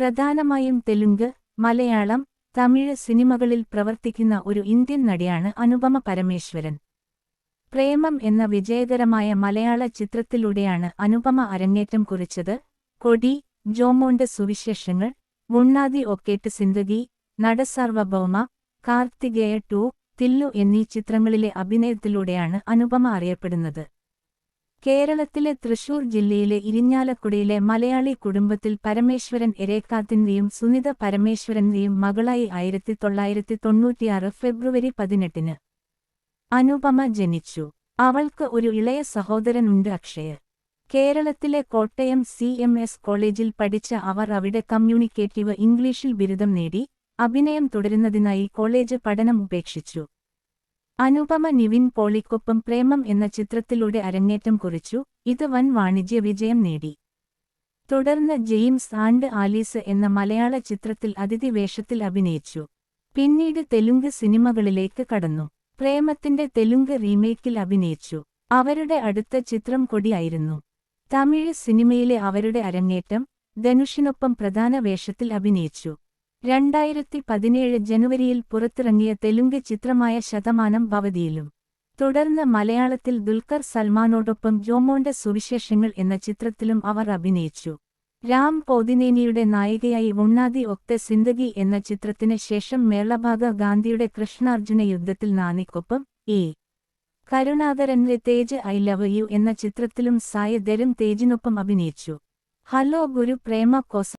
പ്രധാനമായും തെലുങ്ക്, മലയാളം, തമിഴ് സിനിമകളിൽ പ്രവർത്തിക്കുന്ന ഒരു ഇന്ത്യൻ നടിയാണ് അനുപമ പരമേശ്വരൻ. പ്രേമം എന്ന വിജയകരമായ മലയാള ചിത്രത്തിലൂടെയാണ് അനുപമ അരങ്ങേറ്റം കുറിച്ചത്. കൊടി, ജോമോന്റെ സുവിശേഷങ്ങൾ, ഉണ്ണാതി ഒക്കേട്ട് സിന്ദഗി, നടസാർവഭൗമ, കാർത്തികേയ 2, തില്ലു എന്നീ ചിത്രങ്ങളിലെ അഭിനയത്തിലൂടെയാണ് അനുപമ അറിയപ്പെടുന്നത്. കേരളത്തിലെ തൃശൂർ ജില്ലയിലെ ഇരിഞ്ഞാലക്കുടയിലെ മലയാളി കുടുംബത്തിൽ പരമേശ്വരൻ എരേക്കാത്തിന്റെയും സുനിത പരമേശ്വരന്റെയും മകളായി 1996 ഫെബ്രുവരി 18-ന് അനുപമ ജനിച്ചു. അവൾക്ക് ഒരു ഇളയ സഹോദരൻ ഉണ്ട്, അക്ഷയ്. കേരളത്തിലെ കോട്ടയം CMS കോളേജിൽ പഠിച്ച അവർ അവിടെ കമ്മ്യൂണിക്കേറ്റീവ് ഇംഗ്ലീഷിൽ ബിരുദം നേടി. അഭിനയം തുടരുന്നതിനായി കോളേജ് പഠനം ഉപേക്ഷിച്ചു. അനുപമ നിവിൻ പോളിക്കൊപ്പം പ്രേമം എന്ന ചിത്രത്തിലൂടെ അരങ്ങേറ്റം കുറിച്ചു. ഇത് വൻ വാണിജ്യ വിജയം നേടി. തുടർന്ന് ജെയിംസ് ആൻഡ് ആലീസ് എന്ന മലയാള ചിത്രത്തിൽ അതിഥി വേഷത്തിൽ അഭിനയിച്ചു. പിന്നീട് തെലുങ്ക് സിനിമകളിലേക്ക് കടന്നു. പ്രേമത്തിന്റെ തെലുങ്ക് റീമേക്കിൽ അഭിനയിച്ചു. അവരുടെ അടുത്ത ചിത്രം കൊടി ആയിരുന്നു. തമിഴ് സിനിമയിലെ അവരുടെ അരങ്ങേറ്റം ധനുഷിനൊപ്പം പ്രധാന വേഷത്തിൽ അഭിനയിച്ചു. 2017 ജനുവരിയിൽ പുറത്തിറങ്ങിയ തെലുങ്ക് ചിത്രമായ ശതമാനം ഭവതിയിലും. തുടർന്ന് മലയാളത്തിൽ ദുൽഖർ സൽമാനോടൊപ്പം ജോമോന്റെ സുവിശേഷങ്ങൾ എന്ന ചിത്രത്തിലും അവർ അഭിനയിച്ചു. രാം പോതിനേനിയുടെ നായികയായി ഉണ്ണാതി ഒക്തെ സിന്ദഗി എന്ന ചിത്രത്തിന് ശേഷം മേളഭാഗ ഗാന്ധിയുടെ കൃഷ്ണാർജുന യുദ്ധത്തിൽ നാനിക്കൊപ്പം എ. കരുണാകരന്റെ തേജ് ഐ ലവ് യു എന്ന ചിത്രത്തിലും സായ ധരം തേജിനൊപ്പം അഭിനയിച്ചു. ഹലോ ഗുരു പ്രേമ കോസ